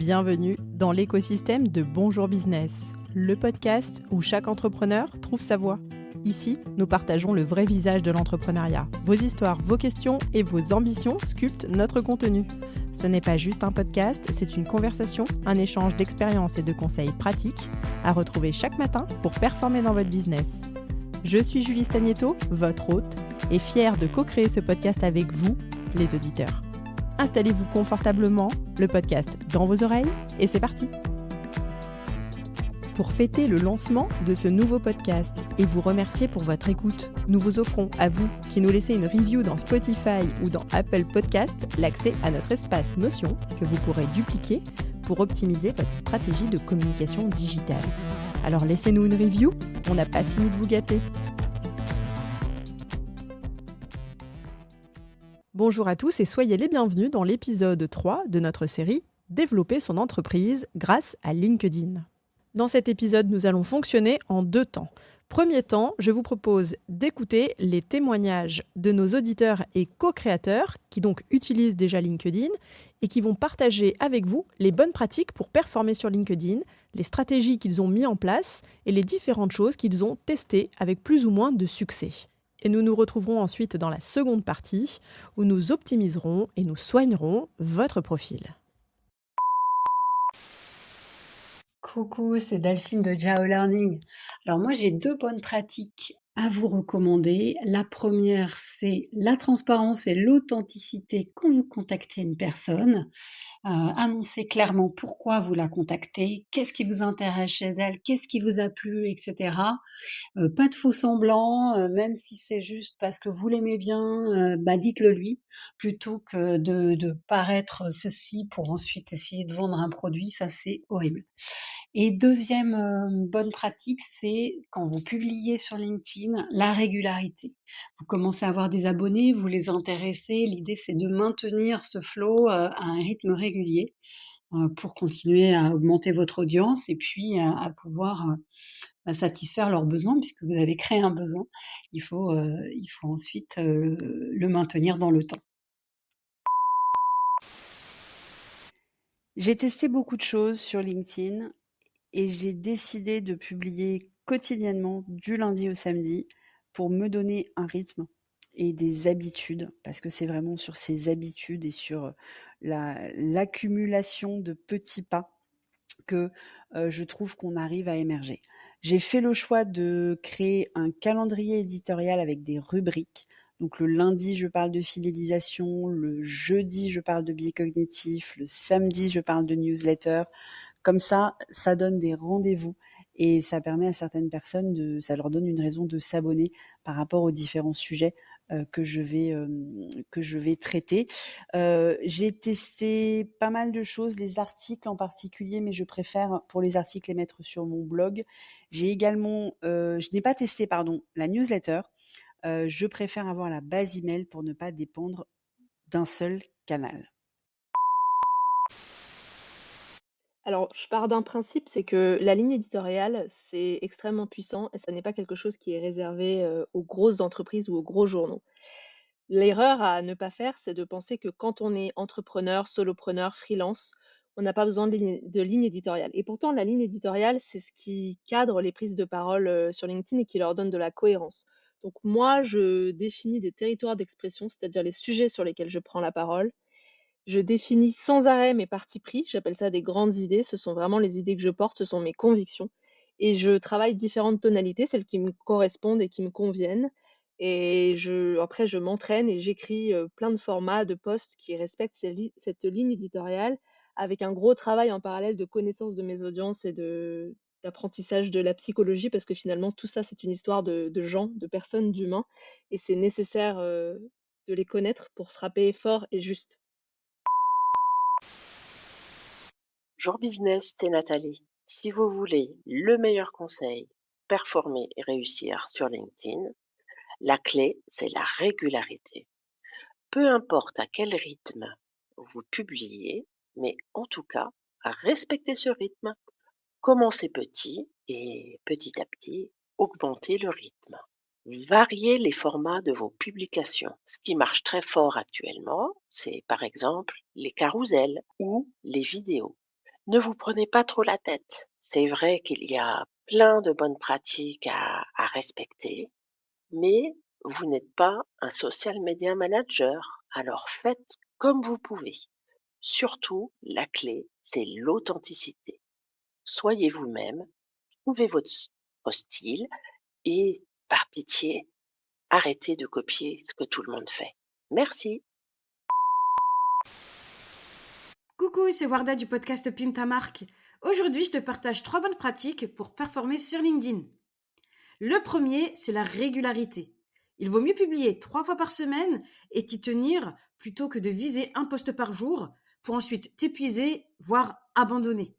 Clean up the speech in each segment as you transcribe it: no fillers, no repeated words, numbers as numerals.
Bienvenue dans l'écosystème de Bonjour Business, le podcast où chaque entrepreneur trouve sa voie. Ici, nous partageons le vrai visage de l'entrepreneuriat. Vos histoires, vos questions et vos ambitions sculptent notre contenu. Ce n'est pas juste un podcast, c'est une conversation, un échange d'expériences et de conseils pratiques à retrouver chaque matin pour performer dans votre business. Je suis Julie Stagnetto, votre hôte, et fière de co-créer ce podcast avec vous, les auditeurs. Installez-vous confortablement, le podcast dans vos oreilles, et c'est parti. Pour fêter le lancement de ce nouveau podcast et vous remercier pour votre écoute, nous vous offrons à vous qui nous laissez une review dans Spotify ou dans Apple Podcast l'accès à notre espace Notion que vous pourrez dupliquer pour optimiser votre stratégie de communication digitale. Alors laissez-nous une review, on n'a pas fini de vous gâter. Bonjour à tous et soyez les bienvenus dans l'épisode 3 de notre série « Développer son entreprise grâce à LinkedIn ». Dans cet épisode, nous allons fonctionner en 2 temps. Premier temps, je vous propose d'écouter les témoignages de nos auditeurs et co-créateurs qui donc utilisent déjà LinkedIn et qui vont partager avec vous les bonnes pratiques pour performer sur LinkedIn, les stratégies qu'ils ont mis en place et les différentes choses qu'ils ont testées avec plus ou moins de succès. Et nous nous retrouverons ensuite dans la seconde partie où nous optimiserons et nous soignerons votre profil. Coucou, c'est Delphine de Jao Learning. Alors moi, j'ai 2 bonnes pratiques à vous recommander. La première, c'est la transparence et l'authenticité quand vous contactez une personne. Annoncez clairement pourquoi vous la contactez, qu'est-ce qui vous intéresse chez elle, qu'est-ce qui vous a plu, etc. Pas de faux semblants, même si c'est juste parce que vous l'aimez bien, dites-le lui, plutôt que de paraître ceci pour ensuite essayer de vendre un produit, ça c'est horrible. Et deuxième bonne pratique, c'est quand vous publiez sur LinkedIn, la régularité. Vous commencez à avoir des abonnés, vous les intéressez, l'idée c'est de maintenir ce flow à un rythme régulier pour continuer à augmenter votre audience et puis à pouvoir satisfaire leurs besoins puisque vous avez créé un besoin. Il faut ensuite le maintenir dans le temps. J'ai testé beaucoup de choses sur LinkedIn et j'ai décidé de publier quotidiennement du lundi au samedi pour me donner un rythme et des habitudes, parce que c'est vraiment sur ces habitudes et sur l'accumulation de petits pas que je trouve qu'on arrive à émerger. J'ai fait le choix de créer un calendrier éditorial avec des rubriques. Donc le lundi, je parle de fidélisation, le jeudi, je parle de biais cognitif, le samedi, je parle de newsletter. Comme ça donne des rendez-vous et ça permet à certaines personnes ça leur donne une raison de s'abonner par rapport aux différents sujets que je vais traiter. J'ai testé pas mal de choses, les articles en particulier, mais je préfère pour les articles les mettre sur mon blog. J'ai également, je n'ai pas testé, la newsletter. Je préfère avoir la base email pour ne pas dépendre d'un seul canal. Alors, je pars d'un principe, c'est que la ligne éditoriale, c'est extrêmement puissant et ça n'est pas quelque chose qui est réservé, aux grosses entreprises ou aux gros journaux. L'erreur à ne pas faire, c'est de penser que quand on est entrepreneur, solopreneur, freelance, on n'a pas besoin de ligne éditoriale. Et pourtant, la ligne éditoriale, c'est ce qui cadre les prises de parole, sur LinkedIn et qui leur donne de la cohérence. Donc moi, je définis des territoires d'expression, c'est-à-dire les sujets sur lesquels je prends la parole. Je définis sans arrêt mes partis pris, j'appelle ça des grandes idées, ce sont vraiment les idées que je porte, ce sont mes convictions et je travaille différentes tonalités, celles qui me correspondent et qui me conviennent et après je m'entraîne et j'écris, plein de formats de posts qui respectent cette ligne éditoriale avec un gros travail en parallèle de connaissance de mes audiences et d'apprentissage de la psychologie parce que finalement tout ça c'est une histoire de gens, de personnes, d'humains et c'est nécessaire, de les connaître pour frapper fort et juste. Bonjour Business, c'est Nathalie. Si vous voulez le meilleur conseil, performer et réussir sur LinkedIn, la clé, c'est la régularité. Peu importe à quel rythme vous publiez, mais en tout cas, respectez ce rythme. Commencez petit et petit à petit, augmentez le rythme. Variez les formats de vos publications. Ce qui marche très fort actuellement, c'est par exemple les carousels ou les vidéos. Ne vous prenez pas trop la tête. C'est vrai qu'il y a plein de bonnes pratiques à respecter, mais vous n'êtes pas un social media manager, alors faites comme vous pouvez. Surtout, la clé, c'est l'authenticité. Soyez vous-même, trouvez votre style et, par pitié, arrêtez de copier ce que tout le monde fait. Merci. Coucou, c'est Warda du podcast Pim ta marque. Aujourd'hui, je te partage 3 bonnes pratiques pour performer sur LinkedIn. Le premier, c'est la régularité. Il vaut mieux publier 3 fois par semaine et t'y tenir plutôt que de viser un post par jour pour ensuite t'épuiser, voire abandonner.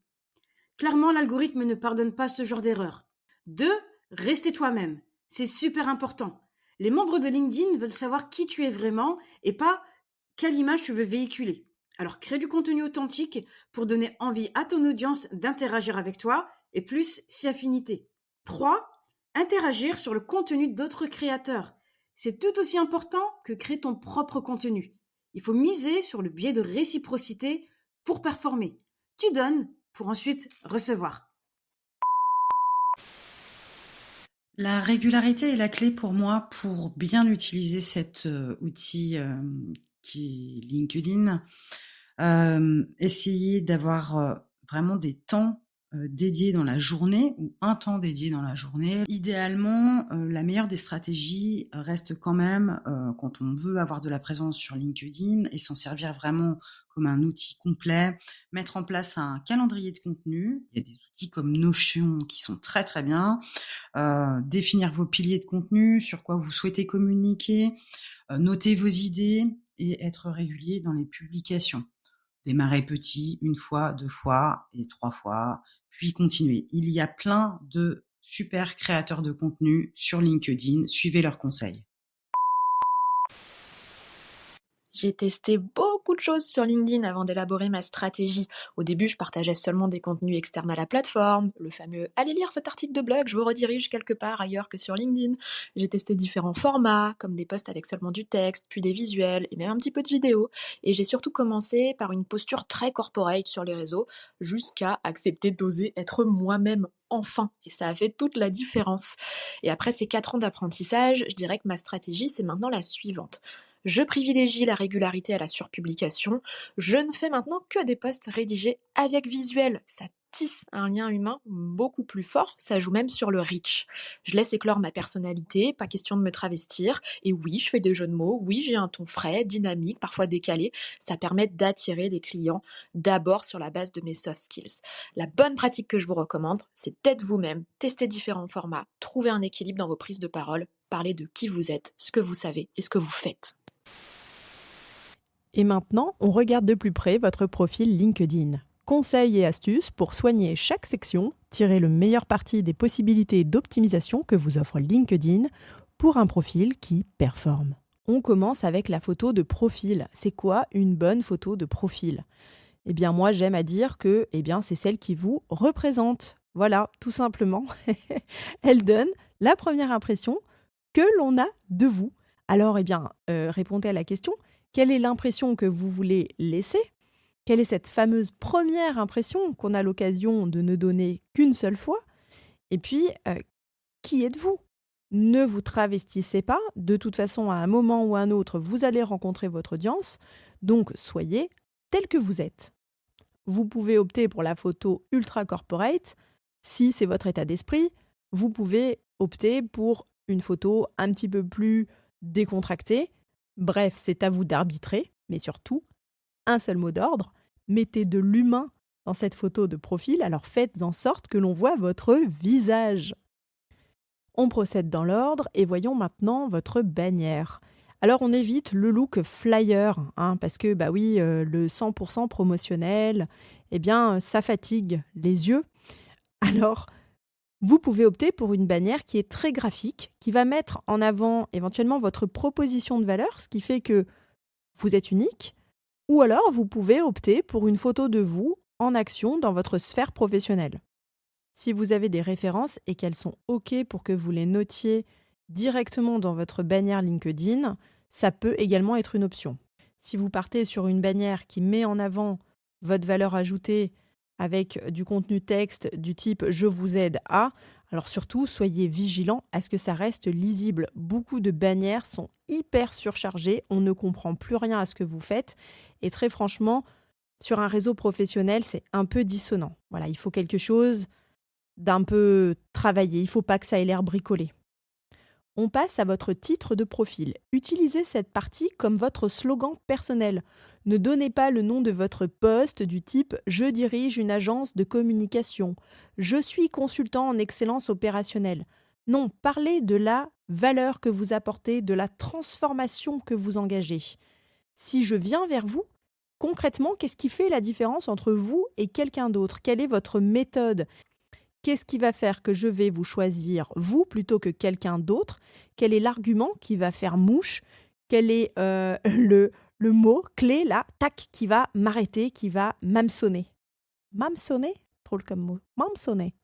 Clairement, l'algorithme ne pardonne pas ce genre d'erreur. 2. Restez toi-même. C'est super important. Les membres de LinkedIn veulent savoir qui tu es vraiment et pas quelle image tu veux véhiculer. Alors, crée du contenu authentique pour donner envie à ton audience d'interagir avec toi et plus si affinité. 3. Interagir sur le contenu d'autres créateurs. C'est tout aussi important que créer ton propre contenu. Il faut miser sur le biais de réciprocité pour performer. Tu donnes pour ensuite recevoir. La régularité est la clé pour moi pour bien utiliser cet outil qui est LinkedIn. Essayer d'avoir vraiment des temps dédiés dans la journée ou un temps dédié dans la journée. Idéalement, la meilleure des stratégies reste quand même, quand on veut avoir de la présence sur LinkedIn et s'en servir vraiment comme un outil complet, mettre en place un calendrier de contenu. Il y a des outils comme Notion qui sont très très bien. Définir vos piliers de contenu, sur quoi vous souhaitez communiquer, noter vos idées et être régulier dans les publications. Démarrer petit, 1 fois, 2 fois et 3 fois, puis continuer. Il y a plein de super créateurs de contenu sur LinkedIn. Suivez leurs conseils. J'ai testé beaucoup de choses sur LinkedIn avant d'élaborer ma stratégie. Au début, je partageais seulement des contenus externes à la plateforme, le fameux « Allez lire cet article de blog, je vous redirige quelque part ailleurs que sur LinkedIn ». J'ai testé différents formats, comme des posts avec seulement du texte, puis des visuels, et même un petit peu de vidéo. Et j'ai surtout commencé par une posture très corporate sur les réseaux, jusqu'à accepter d'oser être moi-même enfin. Et ça a fait toute la différence. Et après ces 4 ans d'apprentissage, je dirais que ma stratégie, c'est maintenant la suivante. Je privilégie la régularité à la surpublication. Je ne fais maintenant que des posts rédigés avec visuel. Ça tisse un lien humain beaucoup plus fort, ça joue même sur le reach. Je laisse éclore ma personnalité, pas question de me travestir. Et oui, je fais des jeux de mots, oui, j'ai un ton frais, dynamique, parfois décalé. Ça permet d'attirer des clients d'abord sur la base de mes soft skills. La bonne pratique que je vous recommande, c'est d'être vous-même, tester différents formats, trouver un équilibre dans vos prises de parole, parler de qui vous êtes, ce que vous savez et ce que vous faites. Et maintenant, on regarde de plus près votre profil LinkedIn. Conseils et astuces pour soigner chaque section, tirer le meilleur parti des possibilités d'optimisation que vous offre LinkedIn pour un profil qui performe. On commence avec la photo de profil. C'est quoi une bonne photo de profil ? Eh bien, moi, j'aime à dire que c'est celle qui vous représente. Voilà, tout simplement. Elle donne la première impression que l'on a de vous. Alors, répondez à la question. Quelle est l'impression que vous voulez laisser ? Quelle est cette fameuse première impression qu'on a l'occasion de ne donner qu'une seule fois ? Et puis, qui êtes-vous ? Ne vous travestissez pas. De toute façon, à un moment ou à un autre, vous allez rencontrer votre audience. Donc, soyez tel que vous êtes. Vous pouvez opter pour la photo ultra corporate. Si c'est votre état d'esprit, vous pouvez opter pour une photo un petit peu plus décontractée. Bref, c'est à vous d'arbitrer, mais surtout, un seul mot d'ordre, mettez de l'humain dans cette photo de profil, alors faites en sorte que l'on voit votre visage. On procède dans l'ordre et voyons maintenant votre bannière. Alors on évite le look flyer, parce que le 100% promotionnel, ça fatigue les yeux. Alors, vous pouvez opter pour une bannière qui est très graphique, qui va mettre en avant éventuellement votre proposition de valeur, ce qui fait que vous êtes unique. Ou alors, vous pouvez opter pour une photo de vous en action dans votre sphère professionnelle. Si vous avez des références et qu'elles sont OK pour que vous les notiez directement dans votre bannière LinkedIn, ça peut également être une option. Si vous partez sur une bannière qui met en avant votre valeur ajoutée, avec du contenu texte du type « je vous aide à ». Alors surtout, soyez vigilants à ce que ça reste lisible. Beaucoup de bannières sont hyper surchargées, on ne comprend plus rien à ce que vous faites. Et très franchement, sur un réseau professionnel, c'est un peu dissonant. Voilà, il faut quelque chose d'un peu travaillé, il ne faut pas que ça ait l'air bricolé. On passe à votre titre de profil. Utilisez cette partie comme votre slogan personnel. Ne donnez pas le nom de votre poste du type « Je dirige une agence de communication »,« Je suis consultant en excellence opérationnelle ». Non, parlez de la valeur que vous apportez, de la transformation que vous engagez. Si je viens vers vous, concrètement, qu'est-ce qui fait la différence entre vous et quelqu'un d'autre? Quelle est votre méthode? Qu'est-ce qui va faire que je vais vous choisir, vous, plutôt que quelqu'un d'autre? Quel est l'argument qui va faire mouche? Quel est le mot clé, là, tac, qui va m'arrêter, qui va m'hameçonner? M'hameçonner? Drôle comme mot. M'hameçonner.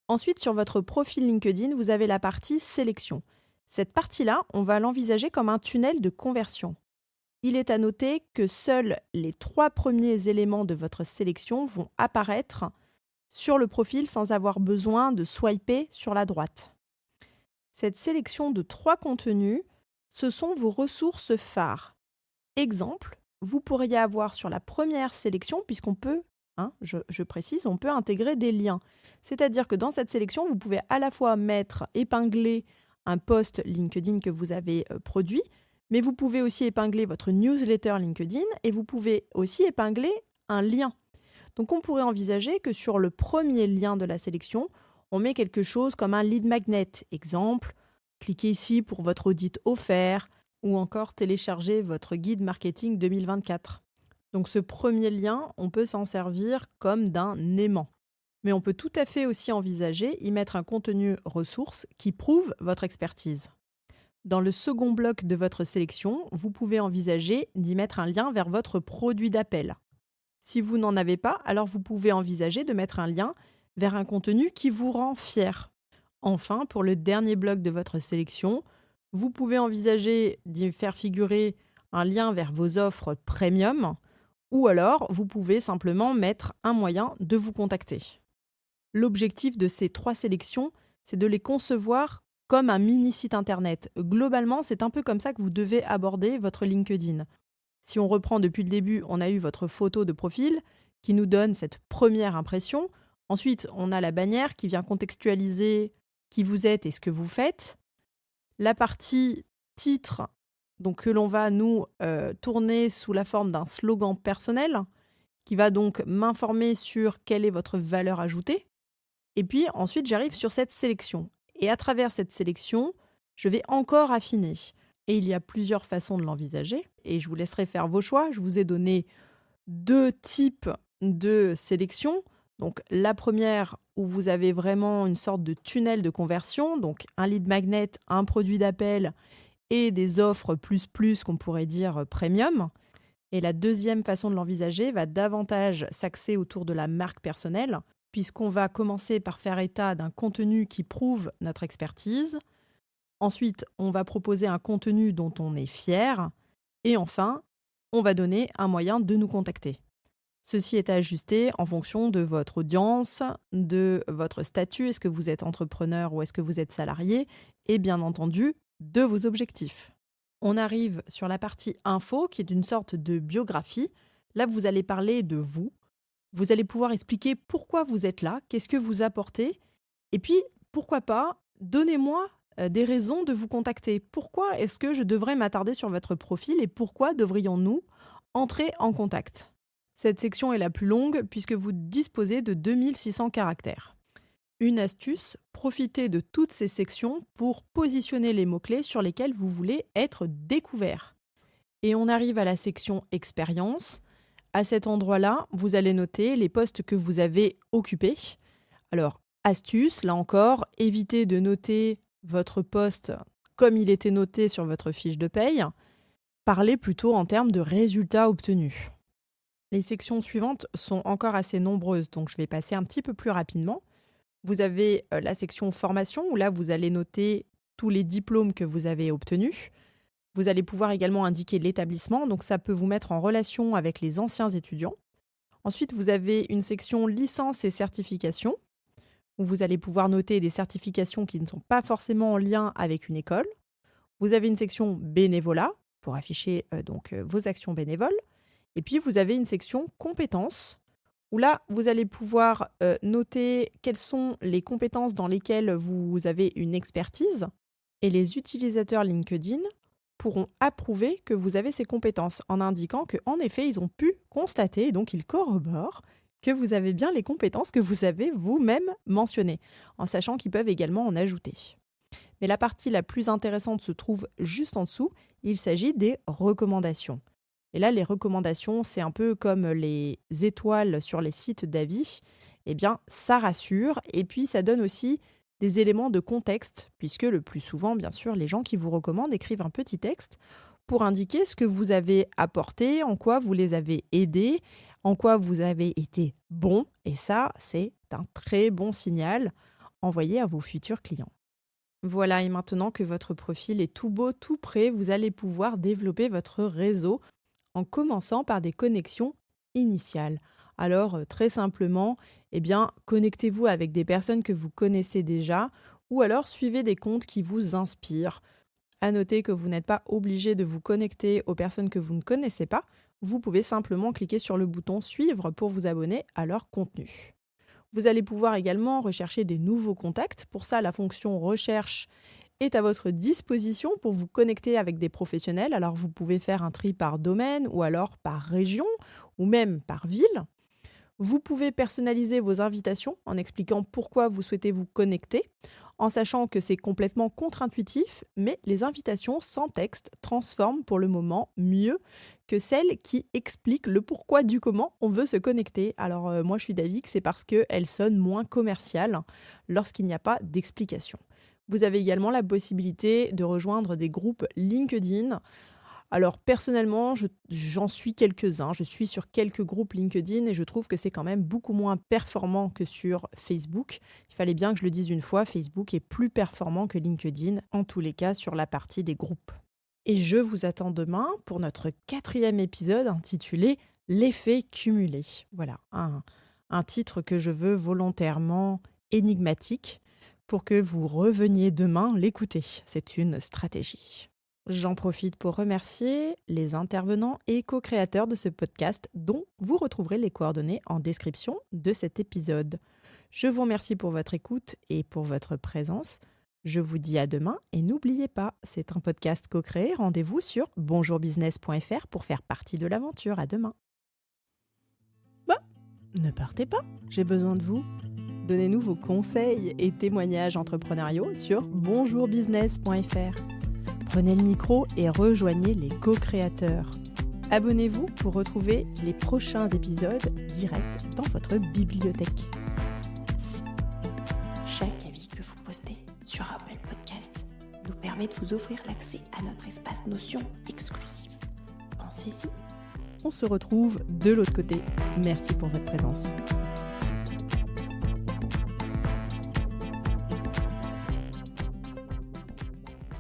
Ensuite, sur votre profil LinkedIn, vous avez la partie sélection. Cette partie-là, on va l'envisager comme un tunnel de conversion. Il est à noter que seuls les 3 premiers éléments de votre sélection vont apparaître sur le profil sans avoir besoin de swiper sur la droite. Cette sélection de 3 contenus, ce sont vos ressources phares. Exemple, vous pourriez avoir sur la première sélection, puisqu'on peut, je précise, on peut intégrer des liens. C'est-à-dire que dans cette sélection, vous pouvez à la fois épingler un post LinkedIn que vous avez produit, mais vous pouvez aussi épingler votre newsletter LinkedIn et vous pouvez aussi épingler un lien. Donc, on pourrait envisager que sur le premier lien de la sélection, on met quelque chose comme un lead magnet. Exemple, cliquez ici pour votre audit offert ou encore télécharger votre guide marketing 2024. Donc, ce premier lien, on peut s'en servir comme d'un aimant. Mais on peut tout à fait aussi envisager y mettre un contenu ressource qui prouve votre expertise. Dans le second bloc de votre sélection, vous pouvez envisager d'y mettre un lien vers votre produit d'appel. Si vous n'en avez pas, alors vous pouvez envisager de mettre un lien vers un contenu qui vous rend fier. Enfin, pour le dernier bloc de votre sélection, vous pouvez envisager d'y faire figurer un lien vers vos offres premium ou alors vous pouvez simplement mettre un moyen de vous contacter. L'objectif de ces 3 sélections, c'est de les concevoir comme un mini site internet. Globalement, c'est un peu comme ça que vous devez aborder votre LinkedIn. Si on reprend depuis le début, on a eu votre photo de profil qui nous donne cette première impression. Ensuite, on a la bannière qui vient contextualiser qui vous êtes et ce que vous faites. La partie titre, donc que l'on va nous tourner sous la forme d'un slogan personnel qui va donc m'informer sur quelle est votre valeur ajoutée. Et puis ensuite, j'arrive sur cette sélection. Et à travers cette sélection, je vais encore affiner. Et il y a plusieurs façons de l'envisager. Et je vous laisserai faire vos choix. Je vous ai donné 2 types de sélection. Donc la première où vous avez vraiment une sorte de tunnel de conversion. Donc un lead magnet, un produit d'appel et des offres plus qu'on pourrait dire premium. Et la deuxième façon de l'envisager va davantage s'axer autour de la marque personnelle, puisqu'on va commencer par faire état d'un contenu qui prouve notre expertise. Ensuite, on va proposer un contenu dont on est fier. Et enfin, on va donner un moyen de nous contacter. Ceci est ajusté en fonction de votre audience, de votre statut, est-ce que vous êtes entrepreneur ou est-ce que vous êtes salarié, et bien entendu, de vos objectifs. On arrive sur la partie info, qui est une sorte de biographie. Là, vous allez parler de vous. Vous allez pouvoir expliquer pourquoi vous êtes là, qu'est-ce que vous apportez, et puis, pourquoi pas, donnez-moi des raisons de vous contacter. Pourquoi est-ce que je devrais m'attarder sur votre profil et pourquoi devrions-nous entrer en contact? Cette section est la plus longue puisque vous disposez de 2600 caractères. Une astuce, profitez de toutes ces sections pour positionner les mots-clés sur lesquels vous voulez être découvert. Et on arrive à la section expérience. À cet endroit-là, vous allez noter les postes que vous avez occupés. Alors, astuce, là encore, évitez de noter votre poste comme il était noté sur votre fiche de paye. Parlez plutôt en termes de résultats obtenus. Les sections suivantes sont encore assez nombreuses, donc je vais passer un petit peu plus rapidement. Vous avez la section formation, où là, vous allez noter tous les diplômes que vous avez obtenus. Vous allez pouvoir également indiquer l'établissement, donc ça peut vous mettre en relation avec les anciens étudiants. Ensuite, vous avez une section licence et certification, où vous allez pouvoir noter des certifications qui ne sont pas forcément en lien avec une école. Vous avez une section bénévolat, pour afficher vos actions bénévoles. Et puis, vous avez une section compétences, où là, vous allez pouvoir noter quelles sont les compétences dans lesquelles vous avez une expertise. Et les utilisateurs LinkedIn pourront approuver que vous avez ces compétences en indiquant qu'en effet, ils ont pu constater, et donc ils corroborent, que vous avez bien les compétences que vous avez vous-même mentionnées, en sachant qu'ils peuvent également en ajouter. Mais la partie la plus intéressante se trouve juste en dessous, il s'agit des recommandations. Et là, les recommandations, c'est un peu comme les étoiles sur les sites d'avis. Eh bien, ça rassure et puis ça donne aussi des éléments de contexte, puisque le plus souvent, bien sûr, les gens qui vous recommandent écrivent un petit texte pour indiquer ce que vous avez apporté, en quoi vous les avez aidés, en quoi vous avez été bon. Et ça, c'est un très bon signal envoyé à vos futurs clients. Voilà, et maintenant que votre profil est tout beau, tout prêt, vous allez pouvoir développer votre réseau en commençant par des connexions initiales. Alors, très simplement, connectez-vous avec des personnes que vous connaissez déjà ou alors suivez des comptes qui vous inspirent. À noter que vous n'êtes pas obligé de vous connecter aux personnes que vous ne connaissez pas. Vous pouvez simplement cliquer sur le bouton « Suivre » pour vous abonner à leur contenu. Vous allez pouvoir également rechercher des nouveaux contacts. Pour ça, la fonction « Recherche » est à votre disposition pour vous connecter avec des professionnels. Alors, vous pouvez faire un tri par domaine ou alors par région ou même par ville. Vous pouvez personnaliser vos invitations en expliquant pourquoi vous souhaitez vous connecter, en sachant que c'est complètement contre-intuitif, mais les invitations sans texte transforment pour le moment mieux que celles qui expliquent le pourquoi du comment on veut se connecter. Alors moi je suis d'avis que c'est parce qu'elles sonnent moins commerciales lorsqu'il n'y a pas d'explication. Vous avez également la possibilité de rejoindre des groupes LinkedIn. Alors personnellement, j'en suis quelques-uns. Je suis sur quelques groupes LinkedIn et je trouve que c'est quand même beaucoup moins performant que sur Facebook. Il fallait bien que je le dise une fois, Facebook est plus performant que LinkedIn, en tous les cas sur la partie des groupes. Et je vous attends demain pour notre 4e épisode intitulé « L'effet cumulé ». Voilà, un titre que je veux volontairement énigmatique pour que vous reveniez demain l'écouter. C'est une stratégie. J'en profite pour remercier les intervenants et co-créateurs de ce podcast dont vous retrouverez les coordonnées en description de cet épisode. Je vous remercie pour votre écoute et pour votre présence. Je vous dis à demain et n'oubliez pas, c'est un podcast co-créé. Rendez-vous sur bonjourbusiness.fr pour faire partie de l'aventure. À demain. Ne partez pas, j'ai besoin de vous. Donnez-nous vos conseils et témoignages entrepreneuriaux sur bonjourbusiness.fr. Prenez le micro et rejoignez les co-créateurs. Abonnez-vous pour retrouver les prochains épisodes directs dans votre bibliothèque. Chaque avis que vous postez sur Apple Podcast nous permet de vous offrir l'accès à notre espace Notion exclusif. Pensez-y. On se retrouve de l'autre côté. Merci pour votre présence.